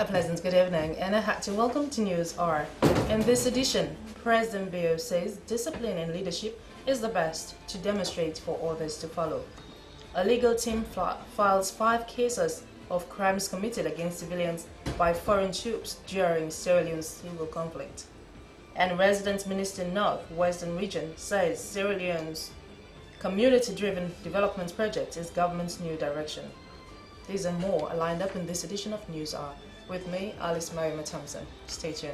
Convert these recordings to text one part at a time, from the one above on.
A pleasant good evening and a hearty welcome to News R. In this edition, President Bio says discipline and leadership is the best to demonstrate for others to follow. A legal team files 5 cases of crimes committed against civilians by foreign troops during Sierra Leone's civil conflict. And Resident Minister North Western Region says Sierra Leone's community-driven development project is government's new direction. These and more are lined up in this edition of News R. With me, Alice Mariama Thompson. Stay tuned.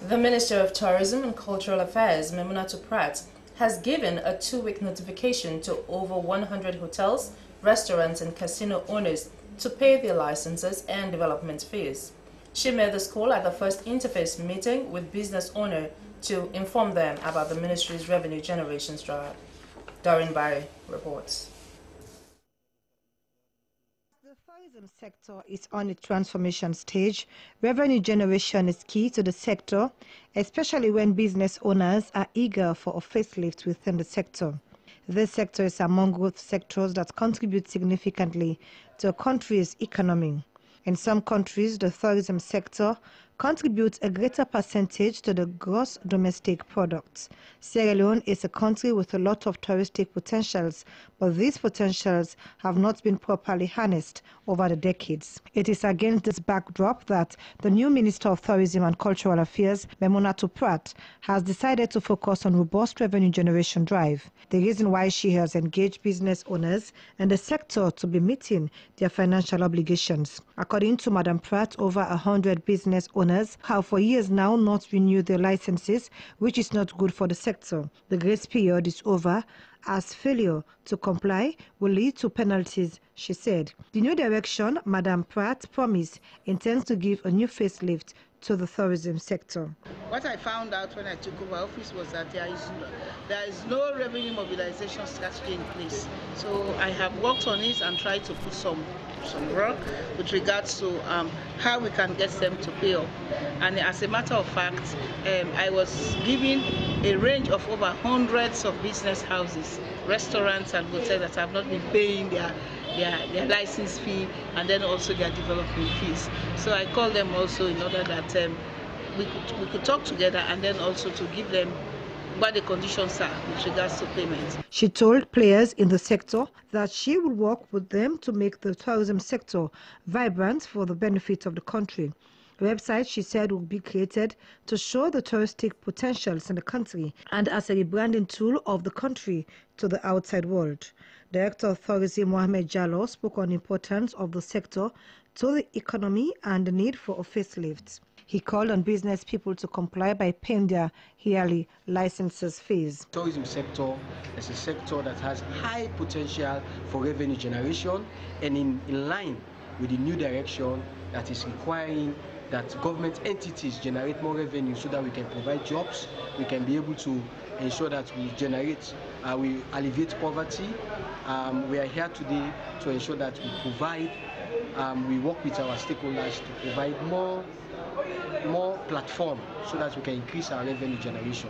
The Minister of Tourism and Cultural Affairs, Memunatu Pratt, has given a 2-week notification to over 100 hotels, restaurants and casino owners to pay their licenses and development fees. She made this call at the first interface meeting with business owners to inform them about the ministry's revenue generation drive. Doreen Barry reports. The tourism sector is on a transformation stage. Revenue generation is key to the sector, especially when business owners are eager for a facelift within the sector. This sector is among growth sectors that contribute significantly to a country's economy. In some countries, the tourism sector contributes a greater percentage to the gross domestic product. Sierra Leone is a country with a lot of touristic potentials, but these potentials have not been properly harnessed over the decades. It is against this backdrop that the new Minister of Tourism and Cultural Affairs, Memunatu Pratt, has decided to focus on robust revenue generation drive. The reason why she has engaged business owners and the sector to be meeting their financial obligations. According to Madam Pratt, over 100 business owners have for years now not renewed their licenses, which is not good for the sector. The grace period is over, as failure to comply will lead to penalties, she said. The new direction, Madam Pratt promised, intends to give a new facelift to the tourism sector. What I found out when I took over office was that there is no revenue mobilization strategy in place. So I have worked on it and tried to put some work with regards to how we can get them to pay up. And as a matter of fact, I was given a range of over hundreds of business houses, restaurants and hotels that have not been paying their license fee and then also their development fees. So I called them also in order that we could talk together and then also to give them what the conditions are with regards to payment. She told players in the sector that she will work with them to make the tourism sector vibrant for the benefit of the country. A website, she said, will be created to show the touristic potentials in the country and as a rebranding tool of the country to the outside world. Director of Tourism Mohamed Jallo spoke on the importance of the sector to the economy and the need for a facelift. He called on business people to comply by paying their yearly licenses fees. The tourism sector is a sector that has high potential for revenue generation and in line with the new direction that is requiring that government entities generate more revenue so that we can provide jobs, we can be able to ensure that we alleviate poverty. We are here today to ensure that we provide, we work with our stakeholders to provide more platform so that we can increase our revenue generation.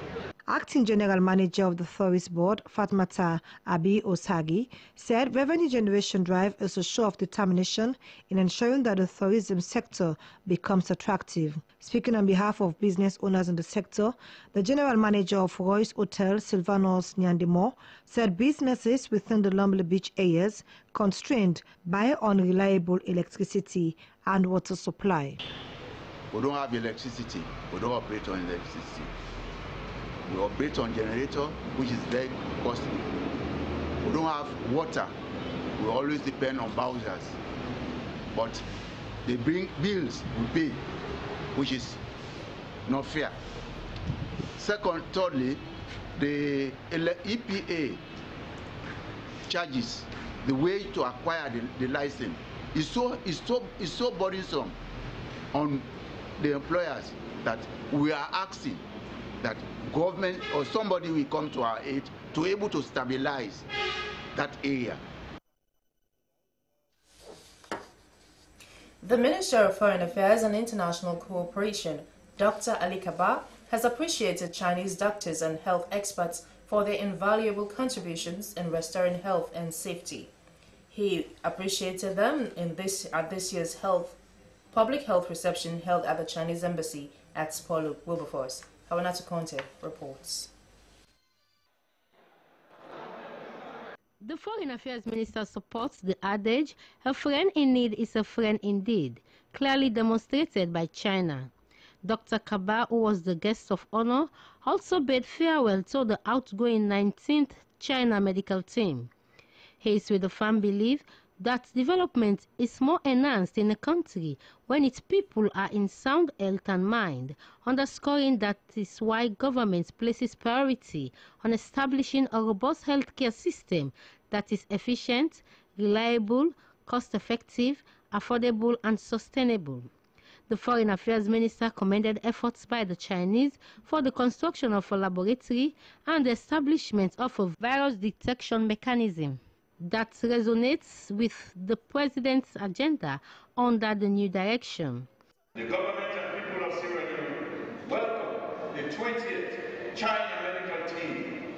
Acting General Manager of the Tourist Board, Fatmata Abi Osagi, said revenue generation drive is a show of determination in ensuring that the tourism sector becomes attractive. Speaking on behalf of business owners in the sector, the General Manager of Royce Hotel, Silvanos Nyandimo, said businesses within the Lumley Beach areas constrained by unreliable electricity and water supply. We don't have electricity. We don't operate on electricity. We operate on generator, which is very costly. We don't have water. We always depend on Bowsers. But they bring bills we pay, which is not fair. Thirdly, the EPA charges, the way to acquire the license is so burdensome on the employers that we are asking that government or somebody will come to our aid to able to stabilize that area. The Minister of Foreign Affairs and International Cooperation, Dr. Ali Kaba, has appreciated Chinese doctors and health experts for their invaluable contributions in restoring health and safety. He appreciated them at this year's public health reception held at the Chinese Embassy at Spolu, Wilberforce. Hawanatu Conte reports. The Foreign Affairs Minister supports the adage, "A friend in need is a friend indeed," clearly demonstrated by China. Dr. Kaba, who was the guest of honor, also bade farewell to the outgoing 19th China medical team. He is with the firm belief that development is more enhanced in a country when its people are in sound health and mind, underscoring that is why government places priority on establishing a robust healthcare system that is efficient, reliable, cost-effective, affordable, and sustainable. The Foreign Affairs Minister commended efforts by the Chinese for the construction of a laboratory and the establishment of a virus detection mechanism that resonates with the President's agenda under the new direction. The government and people of Sierra Leone welcome the 20th China medical team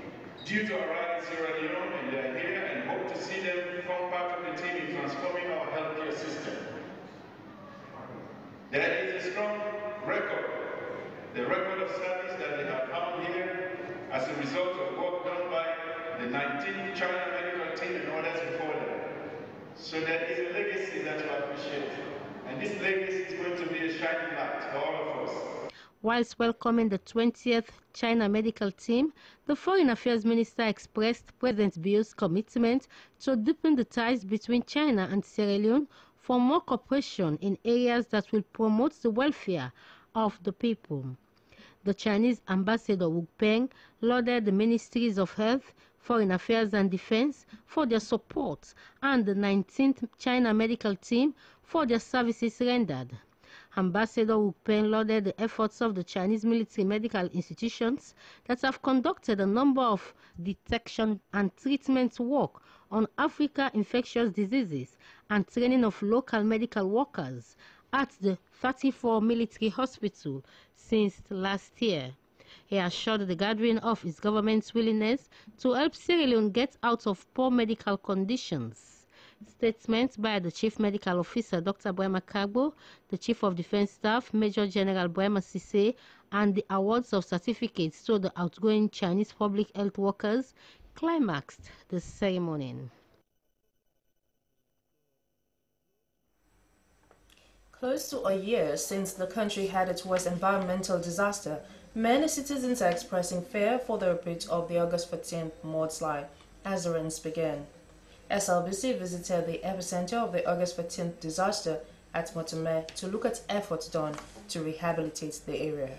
due to arrive in Sierra Leone, and they are here and hope to see them form part of the team in transforming our healthcare system. There is a strong record, the record of service that they have found here as a result of work done by the 19th China medical team and others before them. So there is a legacy that we appreciate. And this legacy is going to be a shining light for all of us. Whilst welcoming the 20th China medical team, the Foreign Affairs Minister expressed President Bio's commitment to deepen the ties between China and Sierra Leone for more cooperation in areas that will promote the welfare of the people. The Chinese Ambassador Wu Peng lauded the Ministries of Health, Foreign Affairs and Defense for their support and the 19th China medical team for their services rendered. Ambassador Wu Peng lauded the efforts of the Chinese military medical institutions that have conducted a number of detection and treatment work on Africa infectious diseases and training of local medical workers at the 34 military hospital since last year. He assured the gathering of his government's willingness to help Sierra Leone get out of poor medical conditions. Statements by the Chief Medical Officer, Dr. Brema Kagbo, the Chief of Defense Staff, Major General Brema Sise, and the awards of certificates to the outgoing Chinese public health workers climaxed the ceremony. Close to a year since the country had its worst environmental disaster, many citizens are expressing fear for the repeat of the August 14th mudslide as the rains began. SLBC visited the epicenter of the August 14th disaster at Motome to look at efforts done to rehabilitate the area.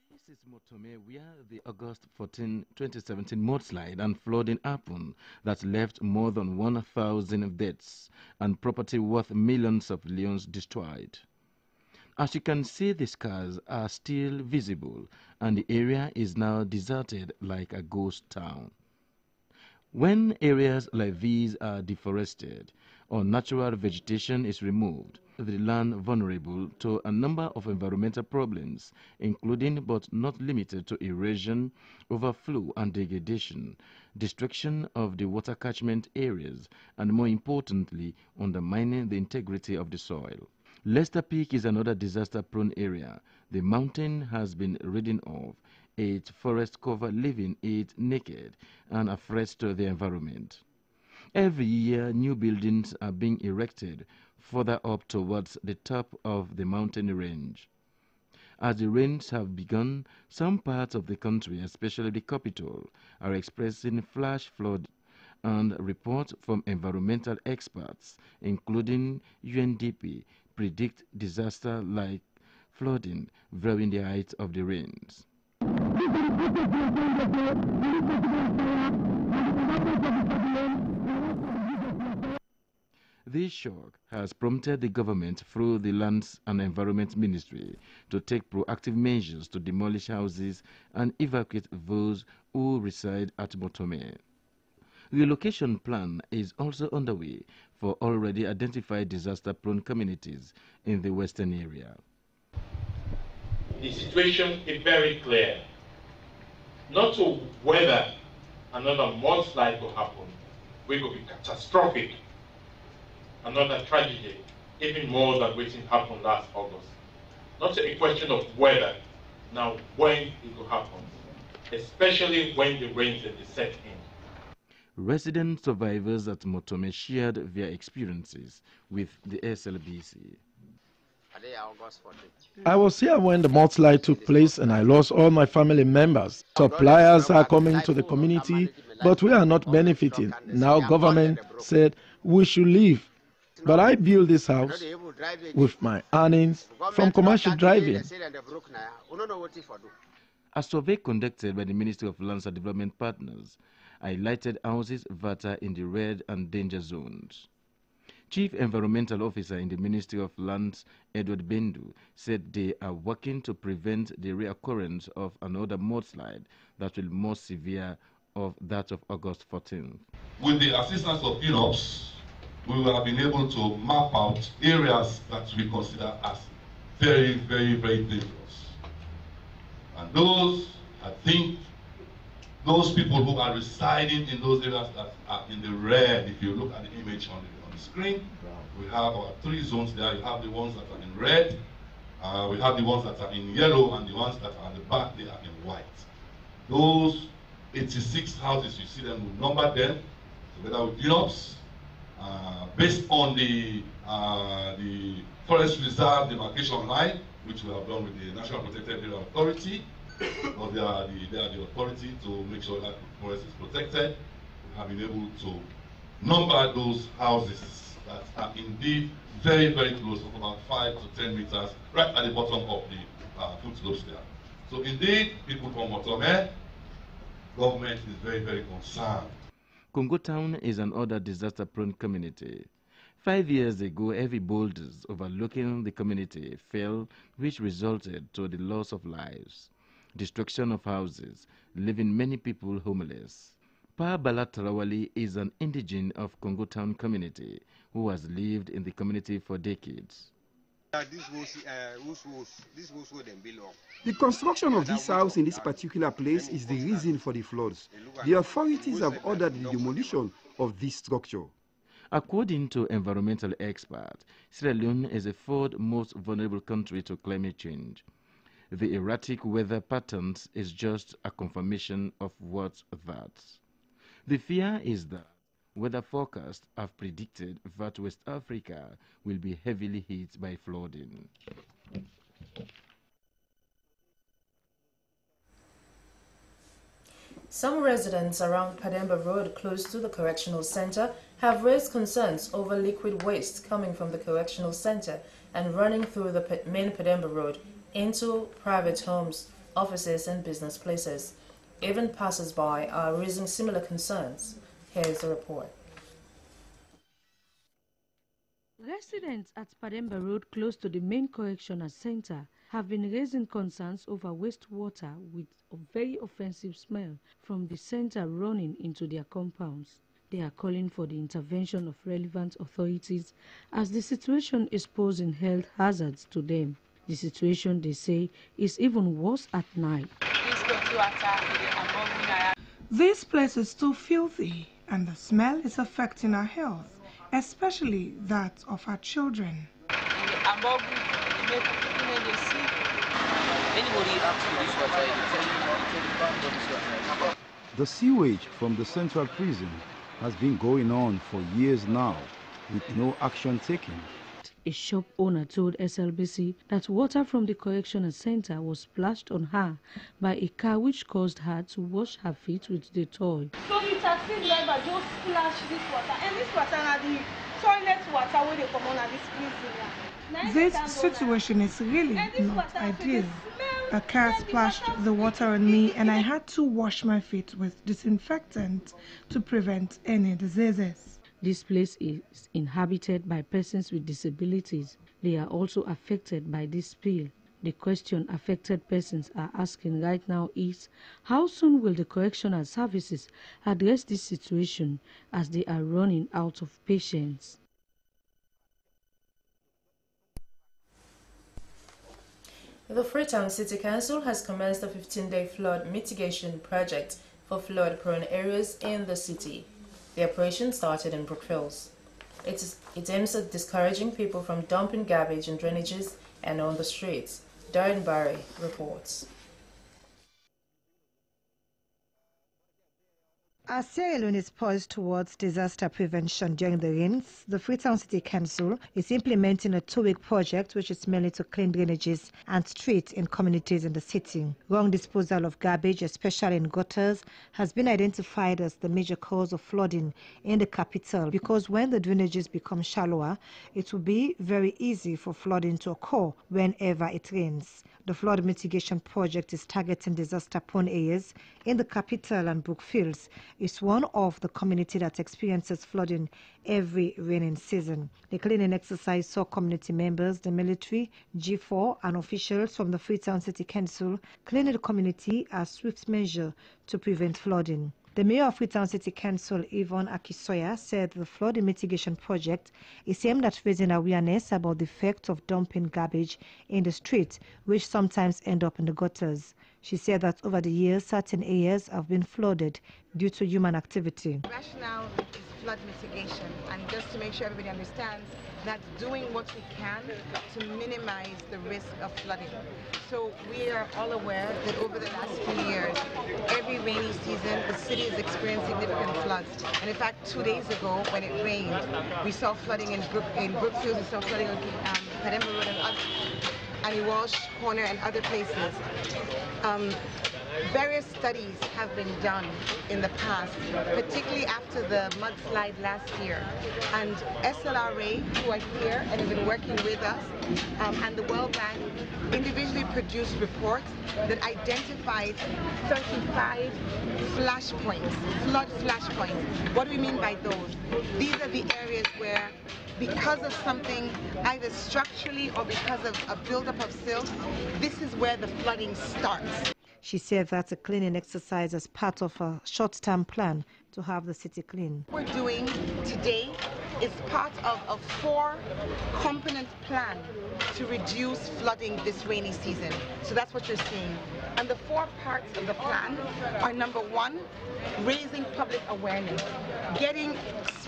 This is Motome, where the August 14, 2017 mudslide and flooding happened that left more than 1,000 deaths and property worth millions of leones destroyed. As you can see, the scars are still visible and the area is now deserted like a ghost town. When areas like these are deforested or natural vegetation is removed, the land vulnerable to a number of environmental problems, including but not limited to erosion, overflow and degradation, destruction of the water catchment areas, and more importantly, undermining the integrity of the soil. Lester Peak is another disaster-prone area. The mountain has been ridden off, its forest cover leaving it naked and a threat to the environment. Every year, new buildings are being erected further up towards the top of the mountain range. As the rains have begun, some parts of the country, especially the capital, are expressing flash flood, and reports from environmental experts, including UNDP, predict disaster like flooding varying the height of the rains. This shock has prompted the government through the Lands and Environment Ministry to take proactive measures to demolish houses and evacuate those who reside at Motome. Relocation plan is also underway for already identified disaster-prone communities in the western area. The situation is very clear. Not to whether another mudslide will happen, which will be catastrophic, another tragedy, even more than what happened last August. Not a question of whether, now when it will happen, especially when the rains are set in. Resident survivors at Motome shared their experiences with the SLBC. I was here when the mudslide took place and I lost all my family members. Suppliers are coming to the community, but we are not benefiting. Now government said we should leave. But I built this house with my earnings from commercial driving. A survey conducted by the Ministry of Lands and Development Partners highlighted houses that are in the red and danger zones. Chief Environmental Officer in the Ministry of Lands, Edward Bendu, said they are working to prevent the reoccurrence of another mudslide that will be more severe of that of August 14th. With the assistance of UNOPS, we will have been able to map out areas that we consider as very, very, very dangerous. And those, I think, those people who are residing in those areas that are in the red, if you look at the image on the screen, we have our 3 zones there. You have the ones that are in red, we have the ones that are in yellow, and the ones that are at the back, they are in white. Those 86 houses, you see them, we number them together with UNOPS, based on the Forest Reserve demarcation line, which we have done with the National Protected Area Authority. Because they are the authority to make sure that the forest is protected. We have been able to number those houses that are indeed very, very close, of about 5 to 10 meters, right at the bottom of the foot slopes there. So indeed, people from Motome, government is very, very concerned. Congo Town is another disaster-prone community. 5 years ago, heavy boulders overlooking the community fell, which resulted to the loss of lives, destruction of houses, leaving many people homeless. Pa Bala Tarawali is an indigene of Congo Town community who has lived in the community for decades. The construction of this house in this particular place is the reason for the floods. The authorities have ordered the demolition of this structure. According to environmental experts, Sierra Leone is the 4th most vulnerable country to climate change. The erratic weather patterns is just a confirmation of what's that. The fear is that weather forecasts have predicted that West Africa will be heavily hit by flooding. Some residents around Pademba Road close to the correctional center have raised concerns over liquid waste coming from the correctional center and running through the main Pademba Road into private homes, offices and business places. Even passers-by are raising similar concerns. Here's the report. Residents at Pademba Road, close to the main correctional center, have been raising concerns over wastewater with a very offensive smell from the center running into their compounds. They are calling for the intervention of relevant authorities as the situation is posing health hazards to them. The situation, they say, is even worse at night. This place is too filthy and the smell is affecting our health, especially that of our children. The sewage from the central prison has been going on for years now, with no action taken. A shop owner told SLBC that water from the correctional center was splashed on her by a car, which caused her to wash her feet with the toy. So the taxi driver just splashed this water, and this water are the toilet water where they come on at this prison. This situation is really not ideal. A car splashed the water on me and I had to wash my feet with disinfectant to prevent any diseases. This place is inhabited by persons with disabilities. They are also affected by this spill. The question affected persons are asking right now is, how soon will the correctional services address this situation as they are running out of patience? The Freetown City Council has commenced a 15-day flood mitigation project for flood-prone areas in the city. The operation started in Brookfields. It aims at discouraging people from dumping garbage in drainages and on the streets. Darren Barry reports. As Sierra Leone is poised towards disaster prevention during the rains, the Freetown City Council is implementing a 2-week project which is mainly to clean drainages and streets in communities in the city. Wrong disposal of garbage, especially in gutters, has been identified as the major cause of flooding in the capital because when the drainages become shallower, it will be very easy for flooding to occur whenever it rains. The flood mitigation project is targeting disaster-prone areas in the capital, and Brookfields is one of the community that experiences flooding every raining season. The cleaning exercise saw community members, the military, G4 and officials from the Freetown City Council cleaning the community as swift measure to prevent flooding. The mayor of Freetown City Council, Yvonne Akisoya, said the flood mitigation project is aimed at raising awareness about the effect of dumping garbage in the streets, which sometimes end up in the gutters. She said that over the years, certain areas have been flooded due to human activity. The rationale is flood mitigation, and just to make sure everybody understands that doing what we can to minimize the risk of flooding. So we are all aware that over the last few years, every rainy season, the city is experiencing significant floods. And in fact, 2 days ago, when it rained, we saw flooding in Brookfield, we saw flooding on Pademba Road and Walsh Corner and other places. Various studies have been done in the past, particularly after the mudslide last year. And SLRA, who are here and have been working with us, and the World Bank individually produced reports that identified 35 flashpoints, flood flashpoints. What do we mean by those? These are the areas where, because of something either structurally or because of a buildup of silt, this is where the flooding starts. She said that's a cleaning exercise as part of a short-term plan to have the city clean. What we're doing today is part of a 4-component plan to reduce flooding this rainy season. So that's what you're seeing. And the 4 parts of the plan are: number 1, raising public awareness, getting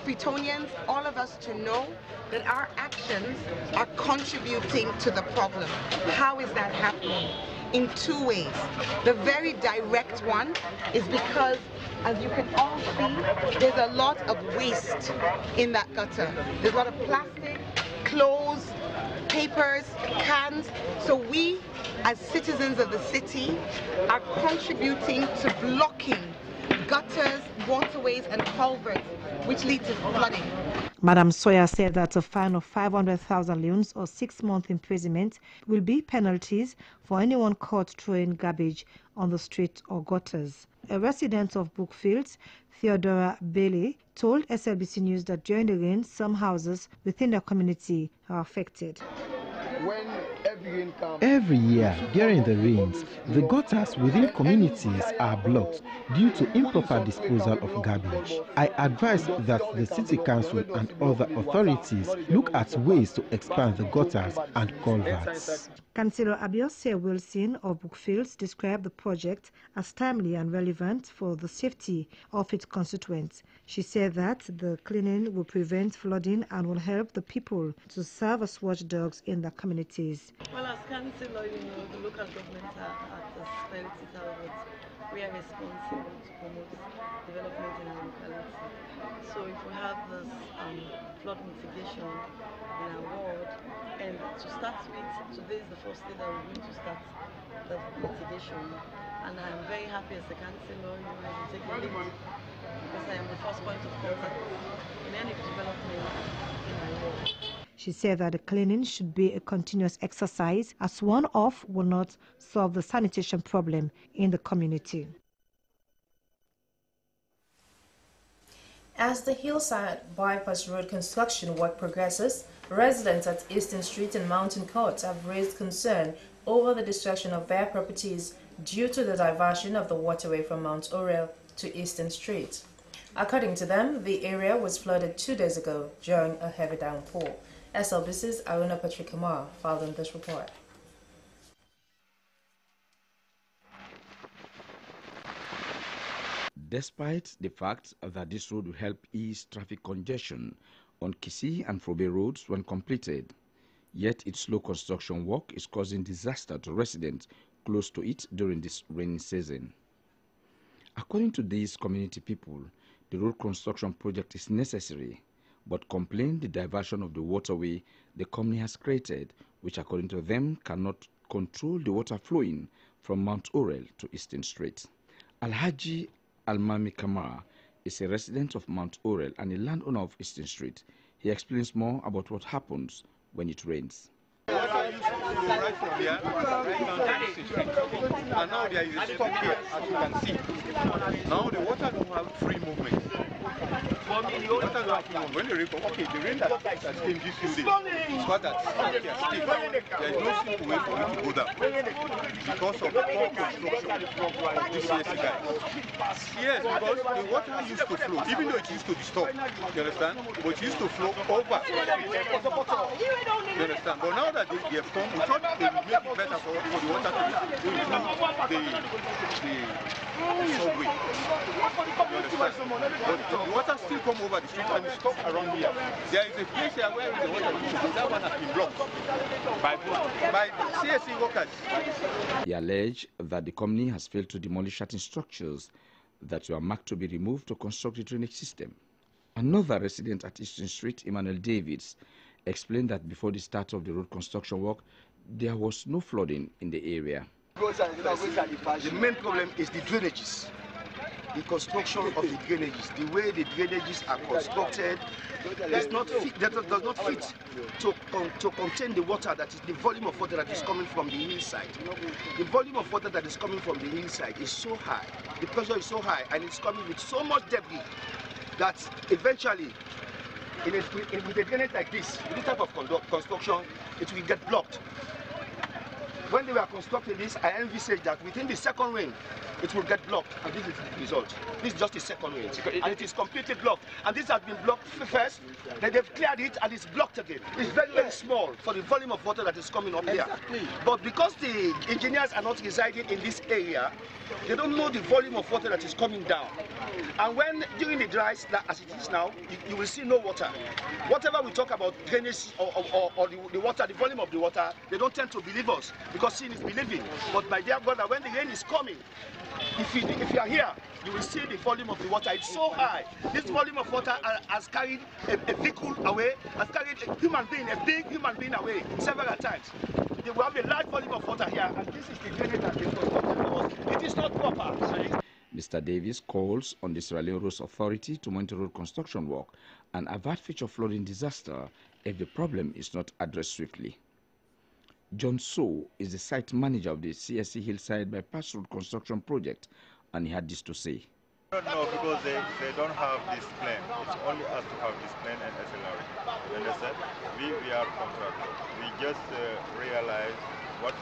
Freetonians, all of us, to know that our actions are contributing to the problem. How is that happening? In 2 ways. The very direct one is because, as you can all see, there's a lot of waste in that gutter. There's a lot of plastic, clothes, papers, cans. So we, as citizens of the city, are contributing to blocking gutters, waterways and culverts, which lead to flooding. Madam Sawyer said that a fine of 500,000 leones or 6 months imprisonment will be penalties for anyone caught throwing garbage on the street or gutters. A resident of Brookfields, Theodora Bailey, told SLBC News that during the rain, some houses within the community are affected. When every rain comes, Every year during the rains, the gutters within communities are blocked due to improper disposal of garbage. I advise that the City Council and other authorities look at ways to expand the gutters and culverts. Councillor Abiose Wilson of Brookfields described the project as timely and relevant for the safety of its constituents. She said that the cleaning will prevent flooding and will help the people to serve as watchdogs in their communities. Well, as councillor, the local governments are at the prosperity targets. We are responsible to promote development in our locality. So if we have this flood mitigation in our ward, and to start with, today is the first day that we're going to start the mitigation, and I'm very happy as a councillor, to take the lead, because I am the first point of contact in any development in my ward. She said that the cleaning should be a continuous exercise, as one off will not solve the sanitation problem in the community. As the Hillside Bypass Road construction work progresses, residents at Eastern Street and Mountain Court have raised concern over the destruction of their properties due to the diversion of the waterway from Mount Orel to Eastern Street. According to them, the area was flooded 2 days ago during a heavy downpour. SLBC's Aruna Patrick Kamara filed in this report. Despite the fact that this road will help ease traffic congestion on Kisi and Frobe roads when completed, yet its slow construction work is causing disaster to residents close to it during this rainy season. According to these community people, the road construction project is necessary, but complain the diversion of the waterway the company has created, which according to them cannot control the water flowing from Mount Orel to Eastern Street. Alhaji Almami Kamara is a resident of Mount Orel and a landowner of Eastern Street. He explains more about what happens when it rains. Right from here, and now there is a stop here, as you can see. Now the water don't have free movement. When the rain comes, okay, the rain that came this few days, it's what that here still. There is no simple way for it to go down because of the poor construction of this CSC guy. Yes, because the water used to flow, even though it used to be stopped, you understand? But it used to flow over. You understand? But now that they have come, we thought they would make it better for the water to go through the subway. You understand? But the water still come over the street and stop around here. There is a place here where the water used to go. That one has been blocked by CSC workers. He alleged that the company has failed to demolish certain structures that were marked to be removed to construct the drainage system. Another resident at Eastern Street, Emmanuel Davids, explained that before the start of the road construction work, there was no flooding in the area. The main problem is the drainages, the construction of the drainages. The way the drainages are constructed does not fit to contain the water, that is the volume of water that is coming from the hillside. The volume of water that is coming from the hillside is so high, the pressure is so high, and it's coming with so much debris that eventually, with a drainage like this type of construction, it will get blocked. When they were constructing this, I envisaged that within the second rain, it will get blocked, and this is the result. This is just the second rain, and it is completely blocked. And this has been blocked first, then they've cleared it, and it's blocked again. It's very, very small for the volume of water that is coming up here. But because the engineers are not residing in this area, they don't know the volume of water that is coming down. And when during the dry, as it is now, you will see no water. Whatever we talk about drainage or the water, the volume of the water, they don't tend to believe us, because seeing is believing. But my dear brother, when the rain is coming, if you are here, you will see the volume of the water. It's so high. This volume of water has carried a vehicle away, has carried a human being, a big human being away several times. We have a large volume of water here, and this is the drainage that is constructed for us. It is not proper. Mr. Davis calls on the Sierra Leone Roads Authority to monitor road construction work and avert future flooding disaster if the problem is not addressed swiftly. John So is the site manager of the CSC Hillside Bypass Road construction project, and he had this to say. I don't know, because they don't have this plan. It's only us to have this plan and SLR. You understand? We are contractors. We just realize what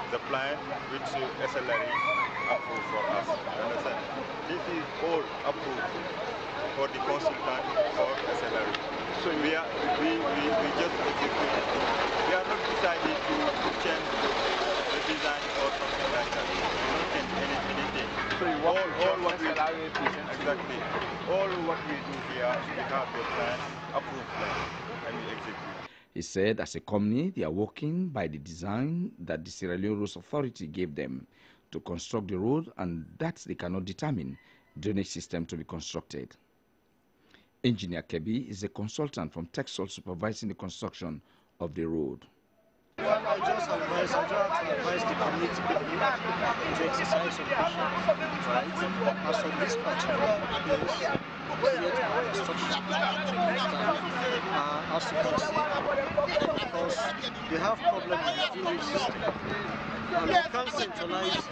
the plan which SLR approved for us. You understand? This is all approved for the consultant for SLR. So we just execute. We are not decided to change the design or something like that. We don't change anything. So you all what we exactly. All what we do here, we have the plan, approved plan, and we execute. He said as a company, they are working by the design that the Sierra Leone Roads Authority gave them to construct the road, and that they cannot determine drainage system to be constructed. Engineer Kebi is a consultant from Texel supervising the construction of the road. Well, I just advise the community to exercise some patience, right? As of this particular place, yet our construction as you can see, because they have problems with the drainage system. And we can't centralize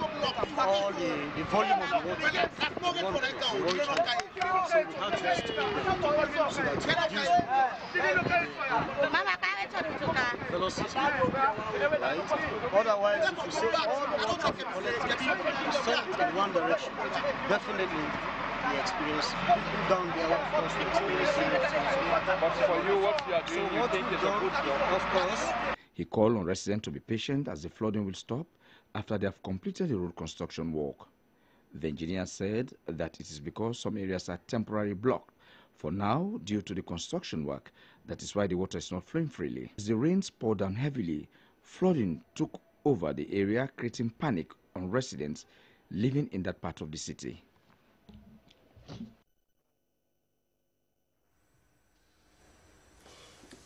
all the volume of the water in one place, the one time. So we had to split them so that it reduces the velocity, right? Otherwise, if you say all the water we collected and send it in one direction, definitely we experience down there, of course, we experience But for you, what you are doing, you think is a good job? Of course. He called on residents to be patient as the flooding will stop after they have completed the road construction work. The engineer said that it is because some areas are temporarily blocked for now due to the construction work. That is why the water is not flowing freely. As the rains poured down heavily, flooding took over the area, creating panic on residents living in that part of the city.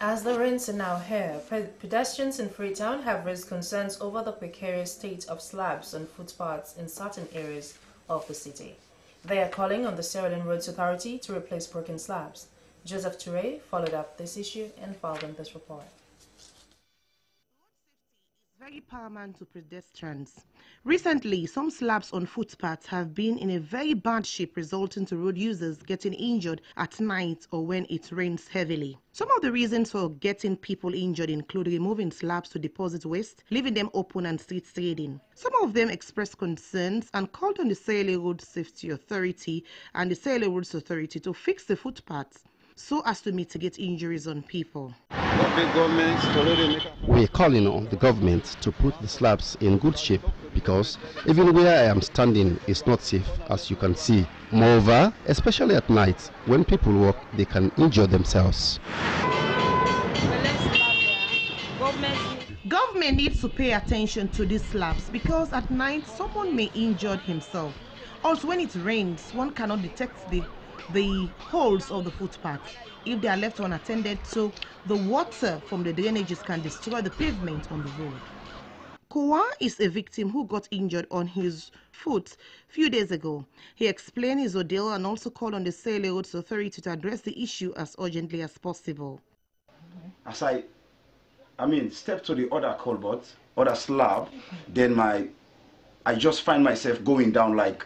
As the rains are now here, pedestrians in Freetown have raised concerns over the precarious state of slabs and footpaths in certain areas of the city. They are calling on the Sierra Leone Roads Authority to replace broken slabs. Joseph Toure followed up this issue and filed in this report. Very paramount to pedestrians. Recently, some slabs on footpaths have been in a very bad shape, resulting to road users getting injured at night or when it rains heavily. Some of the reasons for getting people injured include removing slabs to deposit waste, leaving them open and street trading. Some of them expressed concerns and called on the Sierra Leone Road Safety Authority and the Sierra Leone Roads Authority to fix the footpaths so as to mitigate injuries on people. We're calling on the government to put the slabs in good shape because even where I am standing is not safe, as you can see. Moreover, especially at night, when people walk, they can injure themselves. Government needs to pay attention to these slabs because at night someone may injure himself. Also, when it rains, one cannot detect the holes of the footpath. If they are left unattended to, the water from the drainages can destroy the pavement on the road. Kowa is a victim who got injured on his foot a few days ago. He explained his ordeal and also called on the Sierra Leone Roads Authority to address the issue as urgently as possible. As I step to the other culvert, other slab, then I just find myself going down like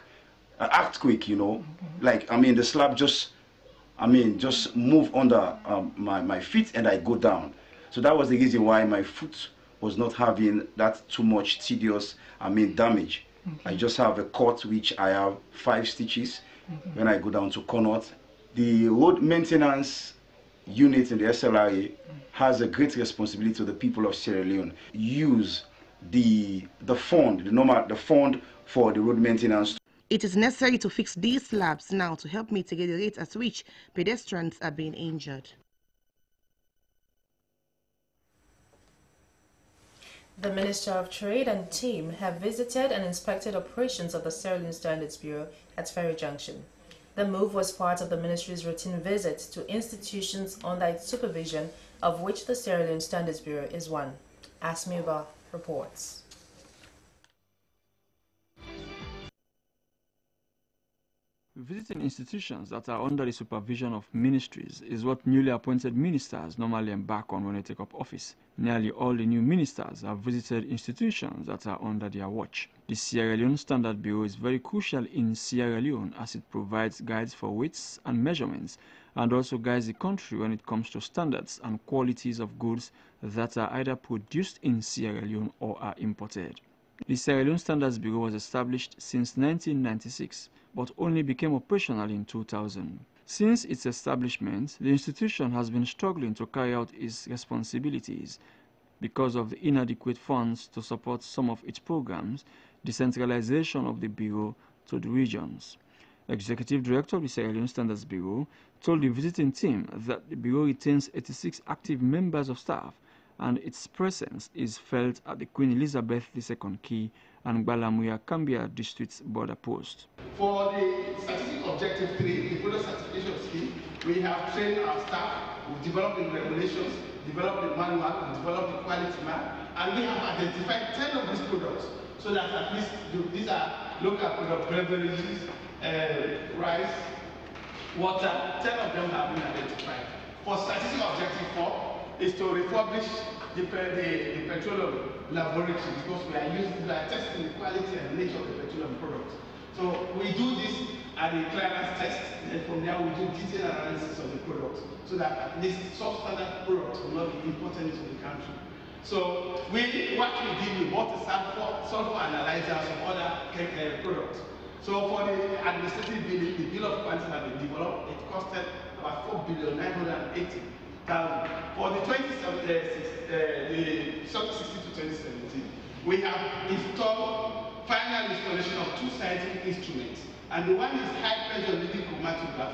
an earthquake, you know, the slab just move under my feet and I go down. So that was the reason why my foot was not having that too much tedious, damage. I just have a cut which I have 5 stitches when I go down to Connaught. The road maintenance unit in the SLRA has a great responsibility to the people of Sierra Leone. Use the fund for the road maintenance. It is necessary to fix these slabs now to help mitigate the rate at which pedestrians are being injured. The Minister of Trade and team have visited and inspected operations of the Sierra Leone Standards Bureau at Ferry Junction. The move was part of the ministry's routine visits to institutions under its supervision, of which the Sierra Leone Standards Bureau is one. Asmiuba reports. Visiting institutions that are under the supervision of ministries is what newly appointed ministers normally embark on when they take up office. Nearly all the new ministers have visited institutions that are under their watch. The Sierra Leone Standard Bureau is very crucial in Sierra Leone as it provides guides for weights and measurements and also guides the country when it comes to standards and qualities of goods that are either produced in Sierra Leone or are imported. The Sierra Leone Standards Bureau was established since 1996, but only became operational in 2000. Since its establishment, the institution has been struggling to carry out its responsibilities because of the inadequate funds to support some of its programs, decentralization of the Bureau to the regions. Executive Director of the Sierra Leone Standards Bureau told the visiting team that the Bureau retains 86 active members of staff and its presence is felt at the Queen Elizabeth II Quay and Gbalamuya Kambia District's border post. For the Strategic Objective 3, the Product Certification Scheme, we have trained our staff, we've developed the regulations, developed the manual, and developed the quality map, and we have identified 10 of these products, so that at least these are local product beverages, rice, water, 10 of them have been identified. For strategic objective 4 is to refurbish the petroleum laboratory, because we are testing the quality and nature of the petroleum products. So we do this at the clearance test, and from there we do detailed analysis of the products, so that at least substandard products will not be imported into the country. So what we did, we bought a sulfur analyzer and some other products. So for the administrative billing, the bill of quantum that we developed, it costed about 4,980,000. For the 2016 to 2017, we have installed final installation of 2 scientific instruments, and the one is high pressure liquid chromatograph.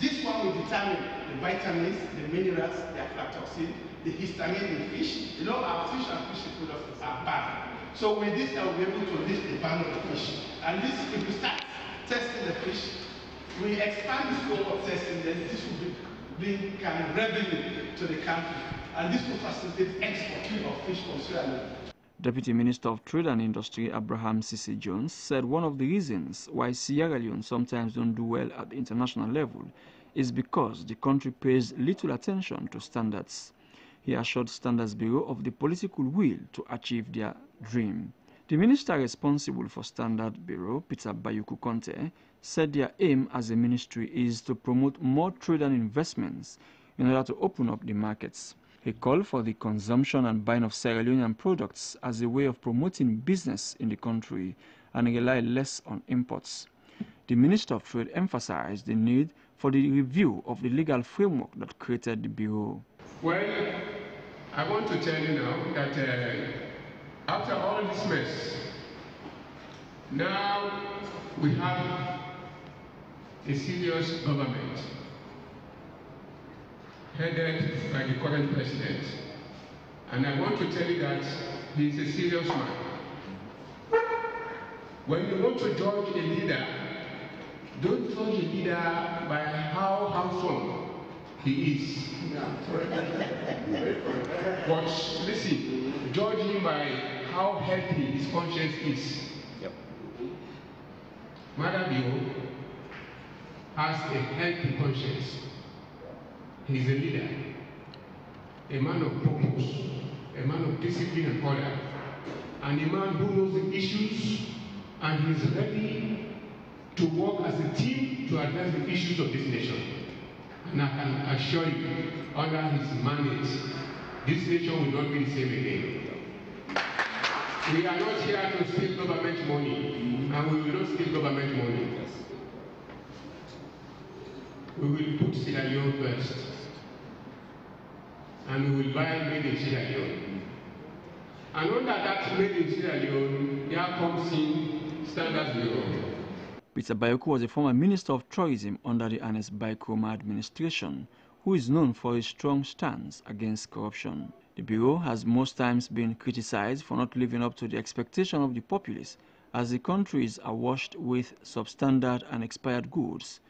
This one will determine the vitamins, the minerals, the aflatoxin, the histamine in fish. You know, our fish and fish products are banned. So with this, I will be able to lift the ban of the fish. And this, if we start testing the fish, we expand the scope of testing, then this will bring kind of revenue to the country. And this will facilitate export of fish from Sierra Leone. Deputy Minister of Trade and Industry Abraham Sisi Jones said one of the reasons why Sierra Leone sometimes don't do well at the international level is because the country pays little attention to standards. He assured Standards Bureau of the political will to achieve their dream. The minister responsible for Standard Bureau, Peter Bayuku Conte, said their aim as a ministry is to promote more trade and investments in order to open up the markets. He called for the consumption and buying of Sierra Leonean products as a way of promoting business in the country and rely less on imports. The Minister of Trade emphasized the need for the review of the legal framework that created the Bureau. Well, I want to tell you now that after all this mess, now we have a serious government headed by the current president. And I want to tell you that he is a serious man. When you want to judge a leader, don't judge a leader by how handsome he is. But listen, judge him by how healthy his conscience is. Madabio has a healthy conscience. He's a leader, a man of purpose, a man of discipline and order, and a man who knows the issues and is ready to work as a team to address the issues of this nation. And I can assure you, under his mandate, this nation will not be the same again. We are not here to steal government money, and we will not steal government money. We will put Sierra Leone first, and we will buy made in Sierra Leone. And under that made in Sierra Leone, there comes in Standards Bureau. Peter Bayuku was a former Minister of Tourism under the Ernest Bai Koroma administration, who is known for his strong stance against corruption. The Bureau has most times been criticized for not living up to the expectation of the populace, as the country is awash with substandard and expired goods.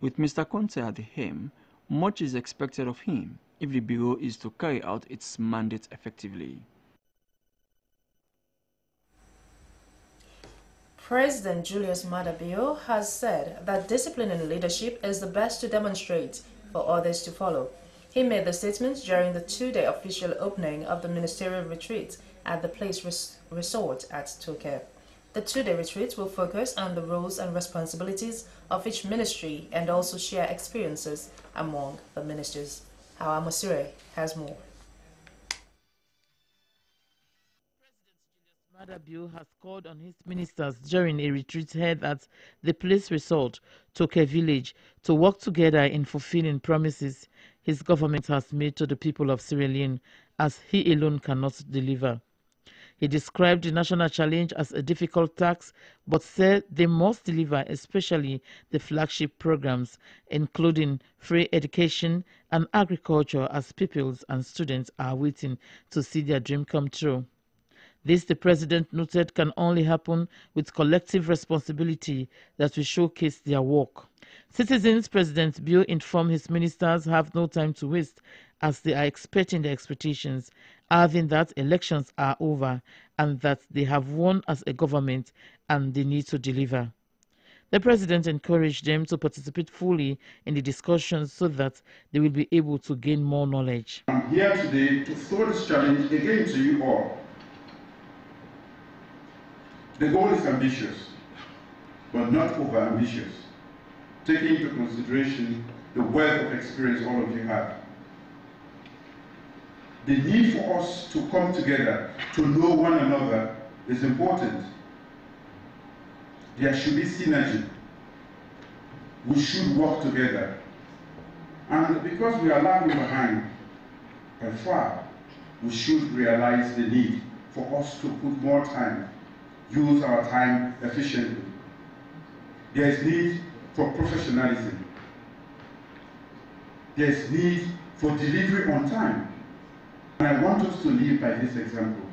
With Mr. Conte at the helm, much is expected of him if the Bureau is to carry out its mandate effectively. President Julius Maada Bio has said that discipline in leadership is the best to demonstrate for others to follow. He made the statements during the 2-day official opening of the ministerial retreat at the Place Resort at Tokyo. The 2-day retreat will focus on the roles and responsibilities of each ministry and also share experiences among the ministers. Hawa Musire has more. Maada Bio has called on his ministers during a retreat held at the Place Resort, Tokyo Village, to work together in fulfilling promises his government has made to the people of Sierra Leone, as he alone cannot deliver. He described the national challenge as a difficult task, but said they must deliver, especially the flagship programs, including free education and agriculture, as pupils and students are waiting to see their dream come true. This, the president noted, can only happen with collective responsibility that will showcase their work. Citizens, President Bio informed his ministers have no time to waste, as they are expecting their expectations, adding that elections are over and that they have won as a government and they need to deliver. The president encouraged them to participate fully in the discussions so that they will be able to gain more knowledge. I'm here today to throw this challenge again to you all. The goal is ambitious, but not over-ambitious, taking into consideration the wealth of experience all of you have. The need for us to come together to know one another is important. There should be synergy. We should work together. And because we are lagging behind by far, we should realize the need for us to put more time, use our time efficiently. There is need for professionalism. There is need for delivery on time. And I want us to live by this example.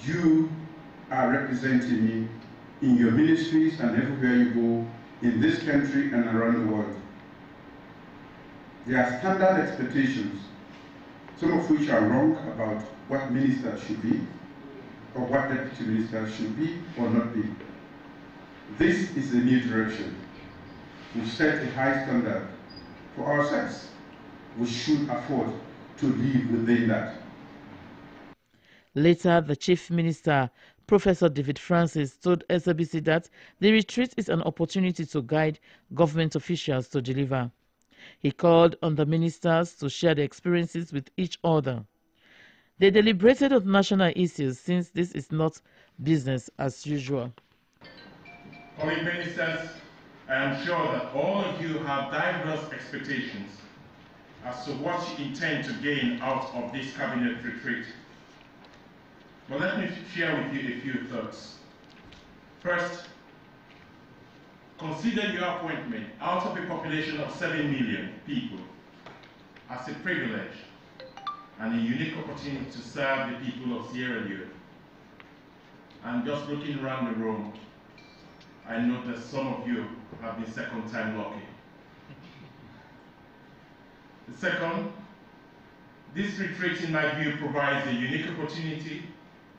You are representing me in your ministries and everywhere you go in this country and around the world. There are standard expectations, some of which are wrong about what ministers should be, or what deputy ministers should be or not be. This is the new direction. We've set a high standard for ourselves. We should afford to live within that. Later, the Chief Minister, Professor David Francis, told SABC that the retreat is an opportunity to guide government officials to deliver. He called on the ministers to share their experiences with each other. They deliberated on national issues since this is not business as usual. Colleague ministers, I am sure that all of you have diverse expectations as to what you intend to gain out of this cabinet retreat. But let me share with you a few thoughts. First, consider your appointment out of a population of 7 million people as a privilege and a unique opportunity to serve the people of Sierra Leone. And just looking around the room, I know that some of you have been second time lucky. The second, this retreat in my view provides a unique opportunity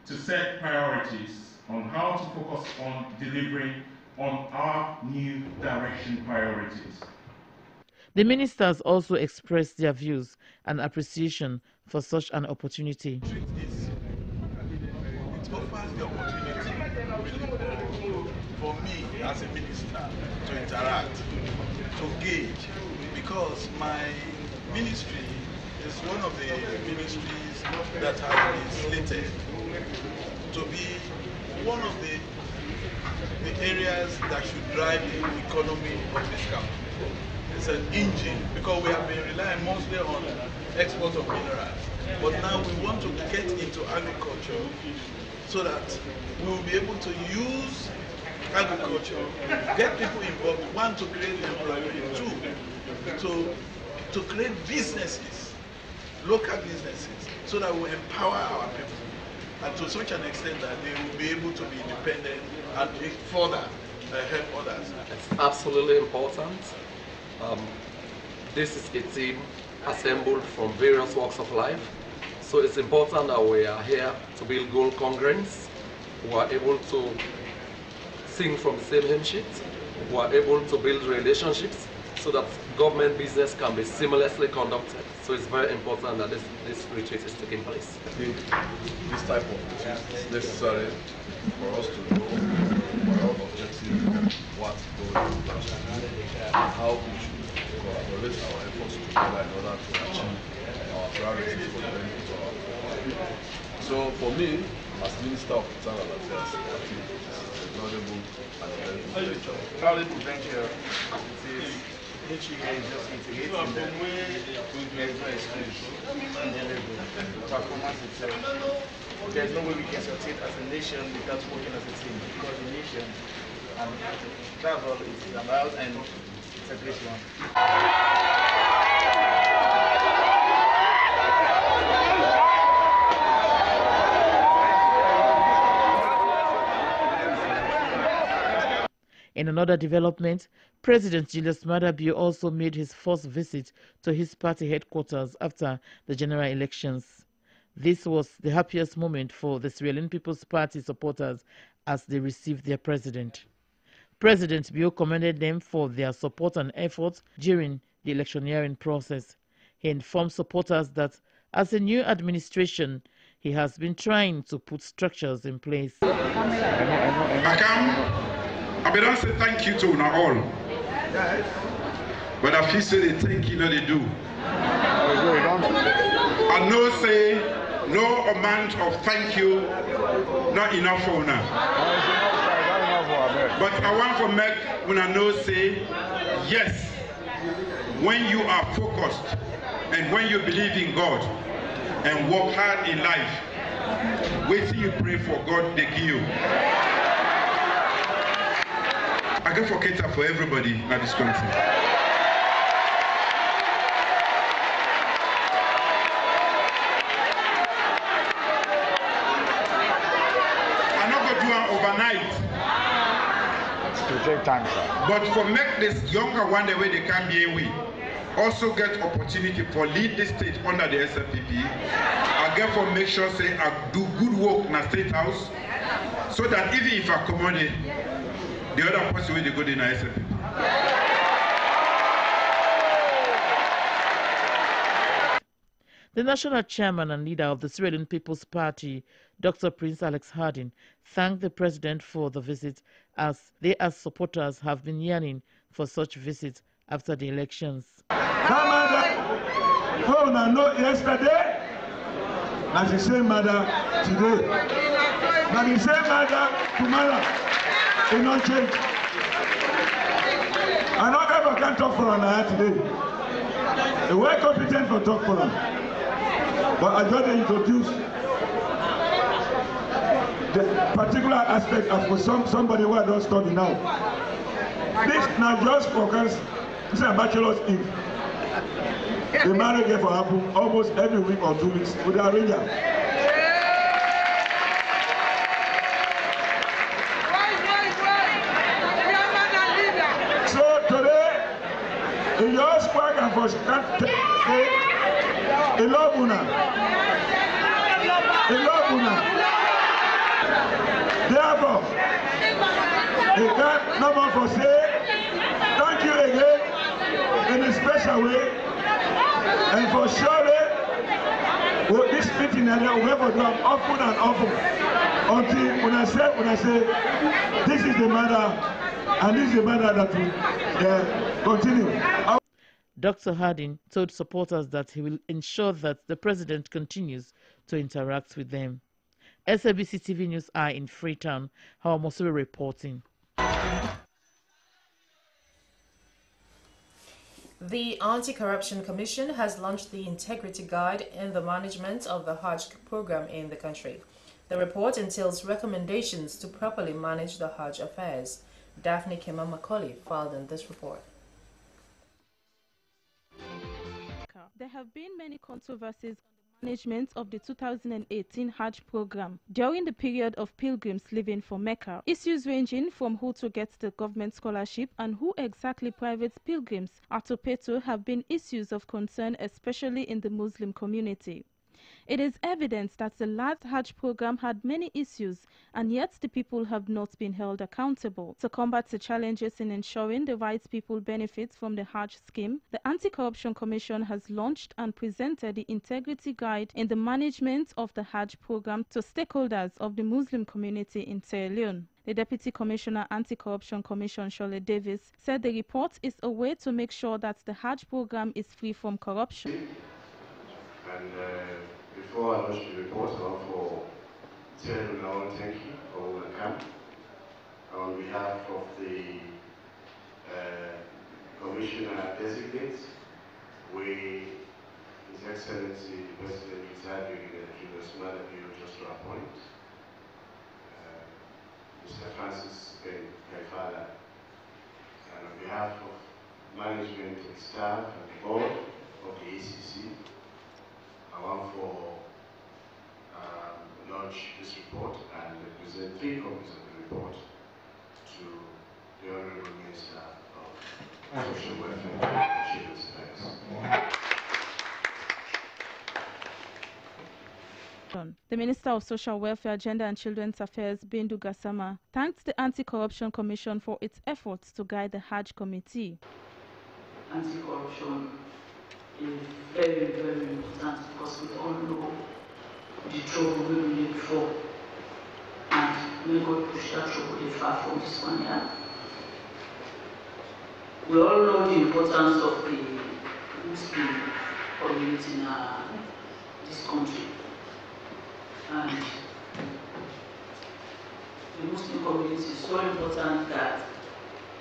to set priorities on how to focus on delivering on our new direction priorities. The ministers also expressed their views and appreciation for such an opportunity. It offers the opportunity for me as a minister to interact, to gauge, because my ministry is one of the ministries that have been slated to be one of the areas that should drive the economy of this country. It's an engine, because we have been relying mostly on export of minerals. But now we want to get into agriculture so that we will be able to use agriculture, get people involved, one, to create employment, two, to create businesses, local businesses, so that we empower our people, and to such an extent that they will be able to be independent and further help others. It's absolutely important. This is a team assembled from various walks of life, so it's important that we are here to build goal congruence, who are able to sing from the same hymn sheet, who are able to build relationships so that government business can be seamlessly conducted. So it's very important that this retreat is taking place. I think this type of retreat is necessary for us to know our objective, what's going on, and how we should collaborate our efforts together in order to achieve our priorities for the benefit of our people. So for me, as Minister of Internal Affairs, I think it is a valuable and a very good venture. Valuable venture. It is literally just integrating them. There's no excuse. The performance itself. There's no way we can succeed as a nation without working as a team. Coordination, and that's all it's about, and it's a great one. In another development, President Julius Maada Bio also made his first visit to his party headquarters after the general elections. This was the happiest moment for the Sierra Leone People's Party supporters as they received their president. President Bio commended them for their support and efforts during the electioneering process. He informed supporters that as a new administration, he has been trying to put structures in place. I don't say thank you to una all, but I feel say they thank you, no they do. I know say no amount of thank you not enough for una. But I want to make una know say yes, when you are focused and when you believe in God and work hard in life, wait till you pray for God, they give you. I can for cater for everybody in this country. I'm not going to do it overnight. To take time, sir. But for make this younger one the way they can be away, also get opportunity for lead the state under the SLPP. I get for make sure say I do good work in the state house, so that even if I accommodate the other person will go to the SLPP. The national chairman and leader of the Sierra Leone People's Party, Dr. Prince Alex Harding, thanked the president for the visit, as they as supporters have been yearning for such visits after the elections. Yesterday, as the same matter today, but the same matter tomorrow, it not change. I know ever can talk for an hour today. They were competent for talk for them. But I got to introduce the particular aspect of somebody who I don't study now. This now just focus, this is a bachelor's eve. The marriage get for happen almost every week or 2 weeks with the arranger. So today, in your squad and for Ilobuna. Therefore, we can no more for say thank you again in a special way, and for surely with this meeting and we have to do often and often until when I say this is the matter and this is the matter that we continue. Dr. Harding told supporters that he will ensure that the president continues to interact with them. SABC TV News are in Freetown. Hawa Mosuri reporting. The Anti-Corruption Commission has launched the Integrity Guide in the management of the Hajj program in the country. The report entails recommendations to properly manage the Hajj affairs. Daphne Kema Macaulay filed in this report. There have been many controversies on the management of the 2018 Hajj program during the period of pilgrims leaving for Mecca. Issues ranging from who to get the government scholarship and who exactly private pilgrims are to pay to have been issues of concern, especially in the Muslim community. It is evident that the last Hajj program had many issues, and yet the people have not been held accountable. To combat the challenges in ensuring the right people benefit from the Hajj scheme, the Anti-Corruption Commission has launched and presented the Integrity Guide in the management of the Hajj program to stakeholders of the Muslim community in Sierra Leone. The Deputy Commissioner Anti-Corruption Commission, Shirley Davis, said the report is a way to make sure that the Hajj program is free from corruption. And before I launch the report, I want to tell everyone thank you for all the camp. On behalf of the Commissioner designates, His Excellency the President retired during the previous matter period just to appoint Mr. Francis Kaifala. And on behalf of management and staff and the board of the ACC, I want to launch this report and present 3 copies of the report to the Honorable Minister of Social Welfare and Children's Affairs. Corruption. The Minister of Social Welfare, Gender and Children's Affairs, Bindu Gassama, thanked the Anti-Corruption Commission for its efforts to guide the Hajj Committee. Anti-corruption is very, very important because we all know the trouble we were in before, and may God push that trouble far from this one here. We all know the importance of the Muslim community in this country, and the Muslim community is so important that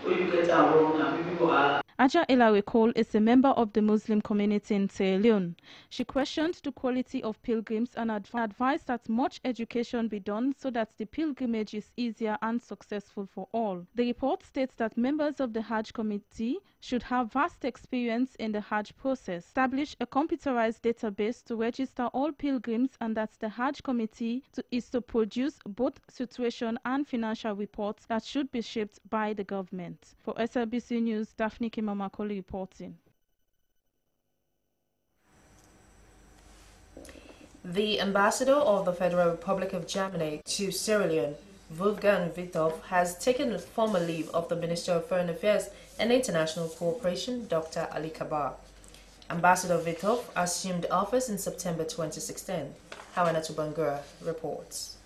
when you get wrong and people are. Aja Elawe Cole is a member of the Muslim community in Sierra Leone. She questioned the quality of pilgrims and advised that much education be done so that the pilgrimage is easier and successful for all. The report states that members of the Hajj committee should have vast experience in the Hajj process, establish a computerized database to register all pilgrims, and that the Hajj committee is to produce both situation and financial reports that should be shaped by the government. For SLBC News, Daphne Kimamakoli reporting. The ambassador of the Federal Republic of Germany to Sierra Leone, Wolfgang Withoff, has taken formal leave of the Minister of Foreign Affairs and International Cooperation, Dr. Ali Kabar. Ambassador Withoff assumed office in September 2016. Hawana Tubangura reports.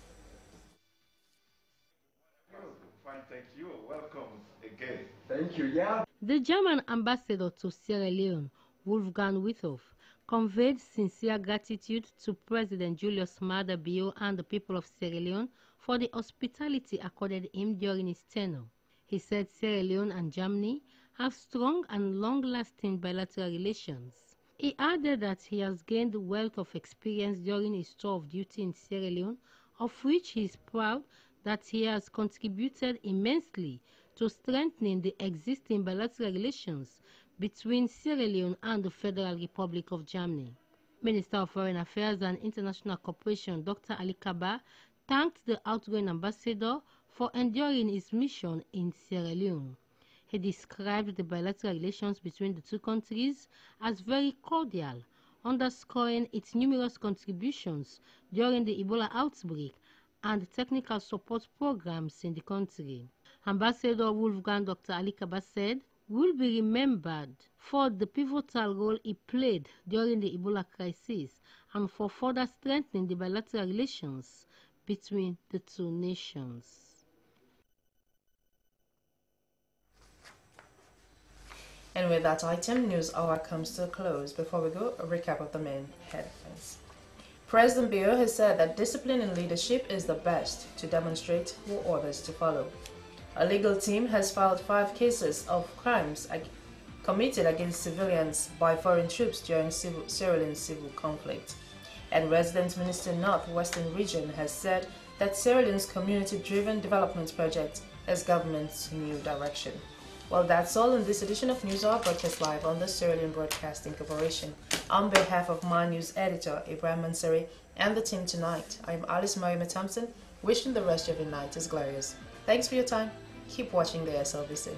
Fine, thank you. Welcome again. Thank you. Yeah. The German ambassador to Sierra Leone, Wolfgang Withoff, conveyed sincere gratitude to President Julius Maada Bio and the people of Sierra Leone for the hospitality accorded him during his tenure. He said Sierra Leone and Germany have strong and long-lasting bilateral relations. He added that he has gained a wealth of experience during his tour of duty in Sierra Leone, of which he is proud that he has contributed immensely to strengthening the existing bilateral relations between Sierra Leone and the Federal Republic of Germany. Minister of Foreign Affairs and International Cooperation, Dr. Ali Kabar, thanked the outgoing ambassador for enduring his mission in Sierra Leone. He described the bilateral relations between the two countries as very cordial, underscoring its numerous contributions during the Ebola outbreak and technical support programs in the country. Ambassador Wolfgang Dr. Ali Kabar said, will be remembered for the pivotal role he played during the Ebola crisis and for further strengthening the bilateral relations between the two nations. And with that item, News Hour comes to a close. Before we go, a recap of the main headlines. President Bio has said that discipline in leadership is the best to demonstrate for others to follow. A legal team has filed 5 cases of crimes committed against civilians by foreign troops during Sierra Leone civil conflict. And Resident Minister Northwestern Region has said that Sierra Leone's community-driven development project is government's new direction. Well, that's all in this edition of News Hour, broadcast live on the Sierra Leone Broadcasting Corporation. On behalf of my news editor, Ibrahim Mansari, and the team tonight, I'm Alice Mariama Thompson, wishing the rest of your night is glorious. Thanks for your time. Keep watching the SLBC.